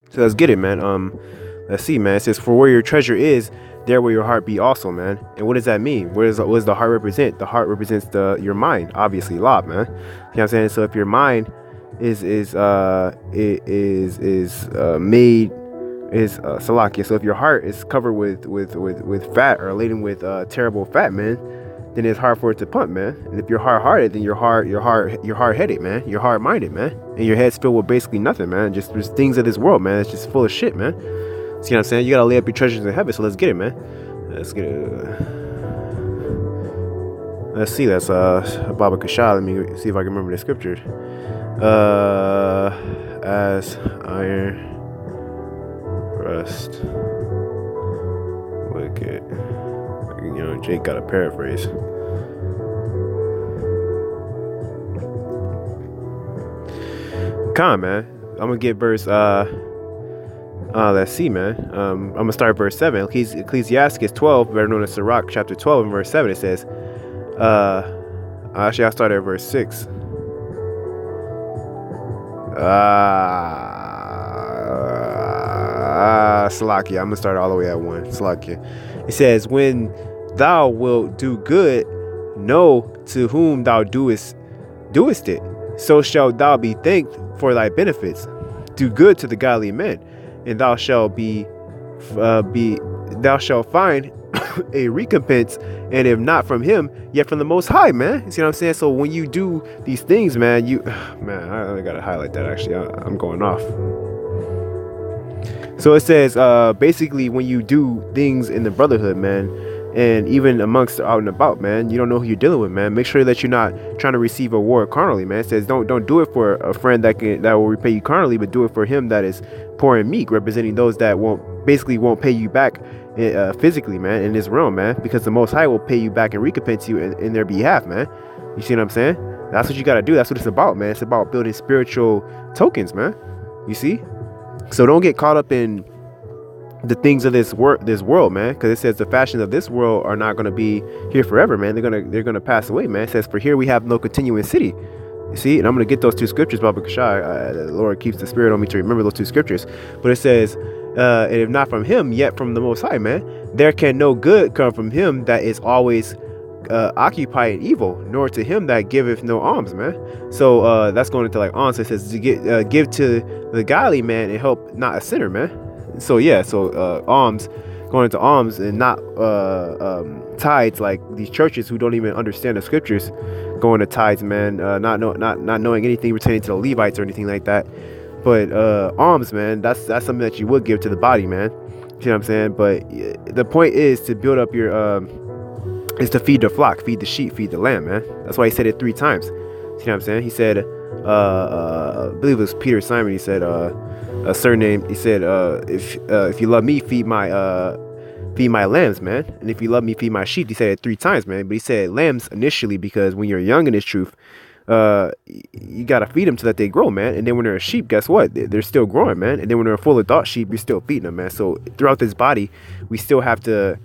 So let's get it, man. Let's see, man. It says, "For where your treasure is, there will your heart be also, man." And what does that mean? What does the heart represent? The heart represents your mind, obviously, lot, man. You know what I'm saying? So if your mind is made is salakia. So if your heart is covered with fat or laden with terrible fat, man, then it's hard for it to pump, man. And if you're hard-hearted, then you're hard-headed, man. You're hard-minded, man. And your head's filled with basically nothing, man. Just things of this world, man. It's just full of shit, man. See what I'm saying? You gotta lay up your treasures in heaven. So let's get it, man. Let's get it. Let's see. That's Baba Kasha. Let me see if I can remember the scripture. As iron rust wicked. You know, Jake got a paraphrase. Come on, man. I'm gonna get verse let's see, man. I'm gonna start verse 7. Ecclesiastes 12, better known as Sirach, chapter 12 and verse 7. It says, actually I'll start at verse 6. Salakia. I'm gonna start all the way at 1. Salakia. It says, "When thou wilt do good, know to whom thou doest it, so shalt thou be thanked for thy benefits. Do good to the godly men, and thou shalt thou shalt find a recompense, and if not from him, yet from the Most High," man. You see what I'm saying? So when you do these things, man, man, I gotta highlight that. Actually, I'm going off. So it says, basically, when you do things in the brotherhood, man, and even amongst out and about, man, you don't know who you're dealing with, man. Make sure that you're not trying to receive a reward carnally, man. It says, don't do it for a friend that will repay you carnally, but do it for him that is poor and meek, representing those that won't pay you back physically, man, in this realm, man, because the Most High will pay you back and recompense you in their behalf, man. You see what I'm saying? That's what you got to do. That's what it's about, man. It's about building spiritual tokens, man. You see? So don't get caught up in the things of this world, man, because it says the fashions of this world are not going to be here forever, man. They're gonna pass away, man. It says, "For here we have no continuing city." You see, and I'm going to get those 2 scriptures, Baba Kashai. The Lord keeps the spirit on me to remember those 2 scriptures. But it says, and if not from him, yet from the Most High, man, there can no good come from him that is always occupied in evil, nor to him that giveth no alms, man. So that's going into like alms. It says to give to the godly man and help not a sinner, man. So yeah, so alms, going into alms and not tithes, like these churches who don't even understand the scriptures, going to tithes, man, not knowing anything pertaining to the Levites or anything like that. But alms, man, that's something that you would give to the body, man. You know what I'm saying? But the point is to build up your is to feed the flock, feed the sheep, feed the lamb, man. That's why he said it 3 times. You know what I'm saying? He said, I believe it was Peter Simon. He said, a surname. He said, if you love me, feed my lambs, man. And if you love me, feed my sheep. He said it 3 times, man. But he said lambs initially because when you're young in this truth, you gotta feed them so that they grow, man. And then when they're a sheep, guess what? They're still growing, man. And then when they're a full adult sheep, you're still feeding them, man. So throughout this body, we still have to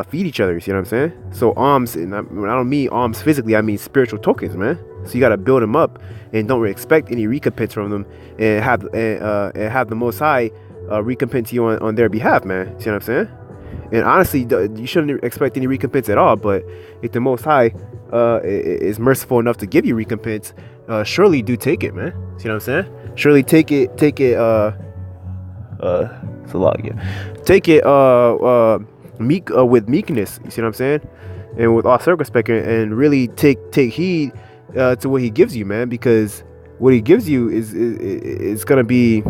feed each other. You know what I'm saying? So alms, and I don't mean alms physically, I mean spiritual tokens, man. So you got to build them up and don't expect any recompense from them, and have the Most High recompense you on their behalf, man. See what I'm saying? And honestly, you shouldn't expect any recompense at all. But if the Most High is merciful enough to give you recompense, surely do take it, man. See what I'm saying? Surely take it. It's a lot, yeah. Take it with meekness. You see what I'm saying? And with all circumspect, and really take heed to what he gives you, man, because what he gives you is gonna be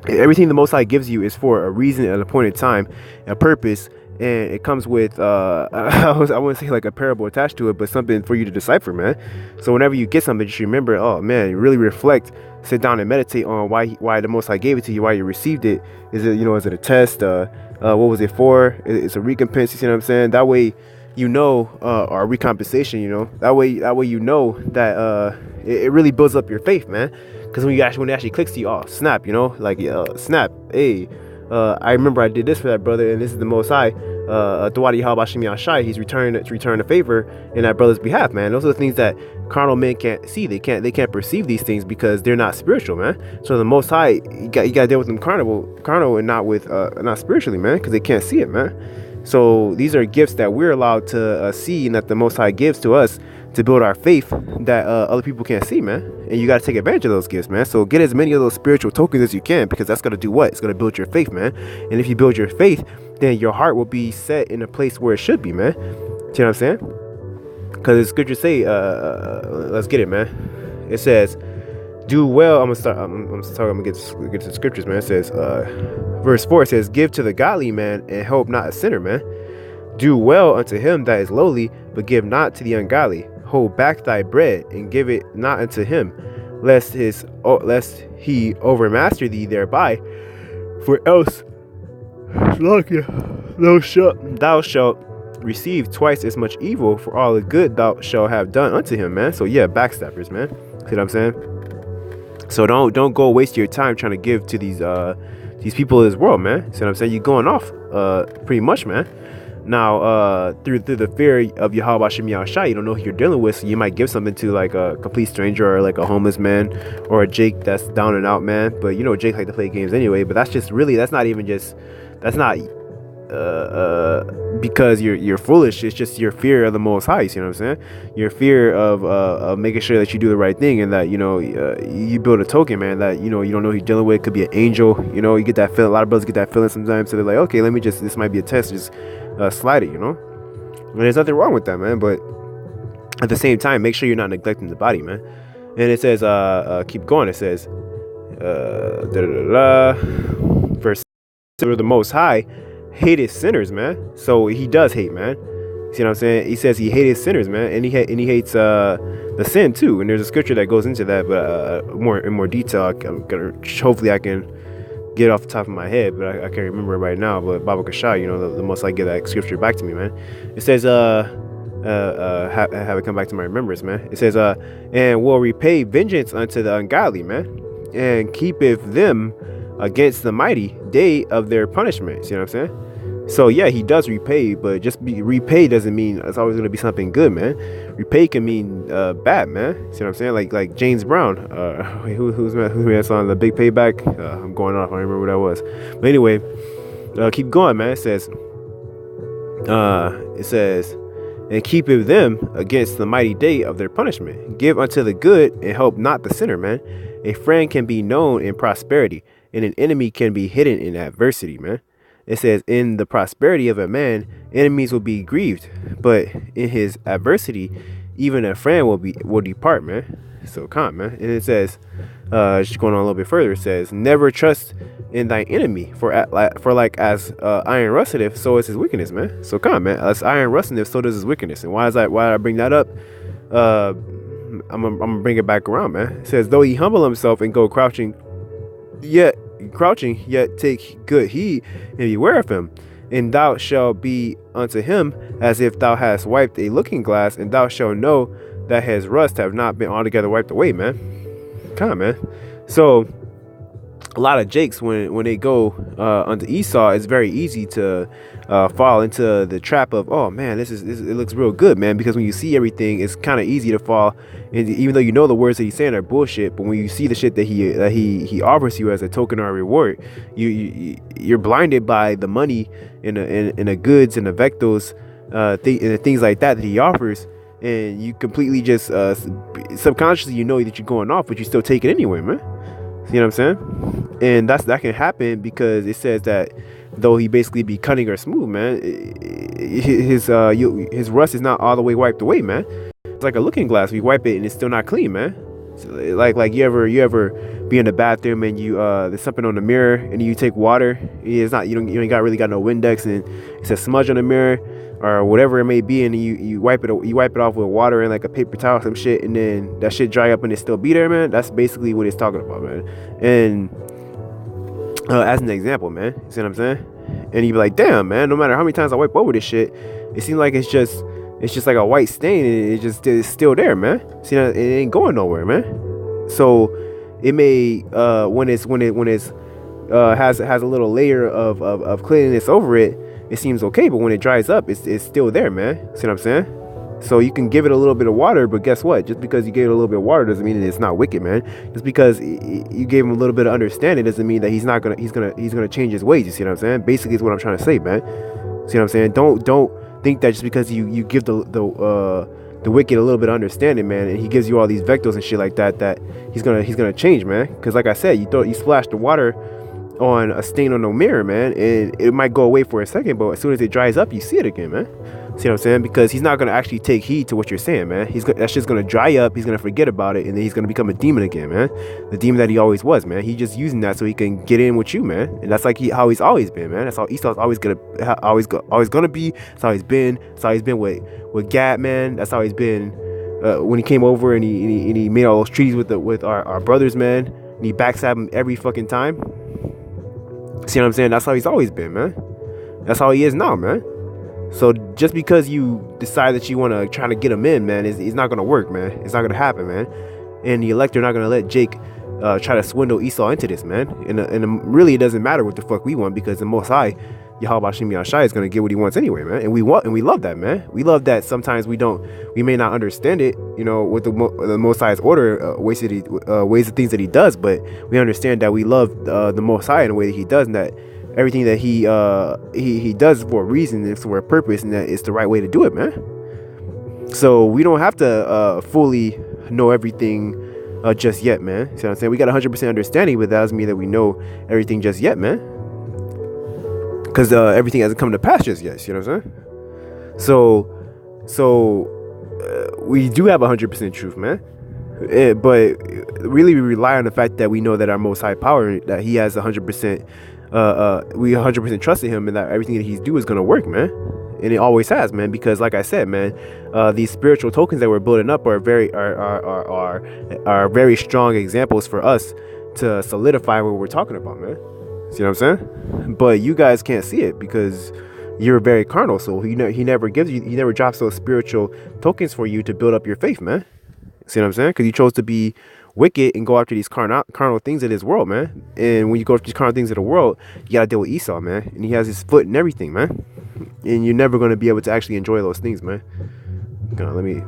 everything the Most High gives you is for a reason, at an appointed time, a purpose, and it comes with I wouldn't say like a parable attached to it, but something for you to decipher, man. So whenever you get something, just remember, oh man, really reflect, sit down and meditate on why the Most High gave it to you, why you received it. Is it a test? What was it for? It's a recompense. You see what I'm saying? That way, you know, or recompensation. You know, that way you know that it really builds up your faith, man. Because when it actually clicks to you, oh snap, you know, like snap, hey, I remember I did this for that brother, and this is the Most High YAHAWASHI, he's returning a favor in that brother's behalf, man. Those are the things that carnal men can't see. They can't perceive these things because they're not spiritual, man. So the Most High, you got to deal with them carnal and not with not spiritually, man, because they can't see it, man. So these are gifts that we're allowed to see, and that the Most High gives to us to build our faith that other people can't see, man. And you got to take advantage of those gifts, man. So get as many of those spiritual tokens as you can, because that's going to do what? It's going to build your faith, man. And if you build your faith, then your heart will be set in a place where it should be, man. See what I'm saying? Because the scriptures say, let's get it, man. It says, do well. I'm gonna get to the scriptures, man. It says, verse 4, it says, give to the godly man and help not a sinner, man. Do well unto him that is lowly, but give not to the ungodly. Hold back thy bread and give it not unto him, lest he overmaster thee thereby. For else thou shalt receive twice as much evil for all the good thou shalt have done unto him, man. So yeah, backstabbers, man. See what I'm saying? So don't go waste your time trying to give to these people of this world, man. See what I'm saying? You're going off pretty much, man. Now through the fear of YAHAWASHI, you don't know who you're dealing with, so you might give something to like a complete stranger or like a homeless man or a Jake that's down and out, man. But you know Jake like to play games anyway. But that's not because you're foolish. It's just your fear of the Most High. You know what I'm saying? Your fear of making sure that you do the right thing, and that you build a token, man, that you don't know who you're dealing with. It could be an angel. You get that feeling. A lot of brothers get that feeling sometimes, so they're like, okay, this might be a test, just slide it, and there's nothing wrong with that, man. But at the same time, make sure you're not neglecting the body, man. And it says, keep going. It says, verse, the Most High hated sinners, man. So he does hate, man. See what I'm saying? He says he hated sinners, man, and he hates the sin too. And there's a scripture that goes into that, but in more detail. Hopefully I can get off the top of my head, but I can't remember it right now. But BARAK, the Most High give that scripture back to me, man. It says have it come back to my remembrance, man. It says and will repay vengeance unto the ungodly, man, and keepeth them against the mighty day of their punishment. See what I'm saying? So yeah, he does repay, but just repay doesn't mean it's always going to be something good, man. Repay can mean bad, man. See what I'm saying? Like James Brown. Who's that song? The Big Payback. I'm going off. I don't remember what that was. But anyway, keep going, man. It says, and keepeth them against the mighty day of their punishment. Give unto the good and help not the sinner, man. A friend can be known in prosperity, and an enemy can be hidden in adversity, man. It says, in the prosperity of a man, enemies will be grieved, but in his adversity, even a friend will depart, man. So calm, man. And it says, just going on a little bit further, it says, never trust in thy enemy, for like as iron rusteth, so is his wickedness, man. So calm, man. As iron rusteth, so does his wickedness. And why did I bring that up? I'm gonna bring it back around, man. It says, though he humble himself and go crouching, yet take good heed and beware of him, and thou shalt be unto him as if thou hast wiped a looking glass, and thou shalt know that his rust have not been altogether wiped away, man. Come on, man. So a lot of Jakes, when they go onto Esau, it's very easy to fall into the trap of, oh man, it looks real good, man, because when you see everything, it's kind of easy to fall. And even though you know the words that he's saying are bullshit, but when you see the shit that he offers you as a token or a reward, you're blinded by the money and the goods and the vectors and the things like that he offers, and you completely just subconsciously that you're going off, but you still take it anyway, man. See what I'm saying? And that can happen because it says that though he basically be cunning or smooth, man, his rust is not all the way wiped away, man. It's like a looking glass. We wipe it and it's still not clean, man. So like you ever be in the bathroom and you there's something on the mirror and you take water. It's not you ain't really got no Windex and it's a smudge on the mirror or whatever it may be, and you wipe it off with water and like a paper towel or some shit, and then that shit dry up and it still be there, man. That's basically what it's talking about, man. And as an example, man, you see what I'm saying? And you be like, damn, man, no matter how many times I wipe over this shit, it seems like it's just like a white stain, and it's still there, man. See, it ain't going nowhere, man. So it may when it has a little layer of cleanliness over it, it seems okay, but when it dries up, it's still there, man. See what I'm saying? So you can give it a little bit of water, but guess what? Just because you gave it a little bit of water doesn't mean that it's not wicked, man. Just because you gave him a little bit of understanding doesn't mean that he's gonna change his ways. You see what I'm saying? Basically, is what I'm trying to say, man. See what I'm saying? Don't think that just because you give the wicked a little bit of understanding, man, and he gives you all these vectors and shit like that, that he's gonna change, man. Because like I said, you splash the water on a stain on the mirror, man, and it might go away for a second, but as soon as it dries up, you see it again, man. See what I'm saying? Because he's not gonna actually take heed to what you're saying, man. That's just gonna dry up. He's gonna forget about it, and then he's gonna become a demon again, man. The demon that he always was, man. He's just using that so he can get in with you, man. And that's like how he's always been, man. That's how Esau's always gonna be. That's how he's been. That's how he's been with Gad, man. That's how he's been when he came over and he made all those treaties with our brothers, man. And he backstabbed him every fucking time. See what I'm saying? That's how he's always been, man. That's how he is now, man. So just because you decide that you want to try to get him in, man, it's not going to work, man. It's not going to happen, man. And the elect are not going to let Jake try to swindle Esau into this, man. And really, it doesn't matter what the fuck we want, because the Most High, YAHAWASHI, is going to get what he wants anyway, man. And we love that, man. We love that sometimes we may not understand it, you know, with the Most High's order, ways of things that he does, but we understand that we love the Most High in the way that he does, and that everything that he does for a reason, it's for a purpose, and that it's the right way to do it, man. So we don't have to fully know everything just yet, man. See what I'm saying? We got 100% understanding, but that doesn't mean that we know everything just yet, man. Because everything hasn't come to pass just yet. See what I'm saying? So we do have 100% truth, man. But really, we rely on the fact that we know that our Most High power, that He has 100%. We 100% trust in Him, and that everything that He's do is gonna work, man. And it always has, man. Because like I said, man, these spiritual tokens that we're building up are very strong examples for us to solidify what we're talking about, man. See what I'm saying? But you guys can't see it because you're very carnal. So he never drops those spiritual tokens for you to build up your faith, man. See what I'm saying? Because you chose to be wicked and go after these carnal things of this world, man. And when you go after these carnal things of the world, you gotta deal with Esau, man. And he has his foot in everything, man. And you're never gonna be able to actually enjoy those things, man. Let me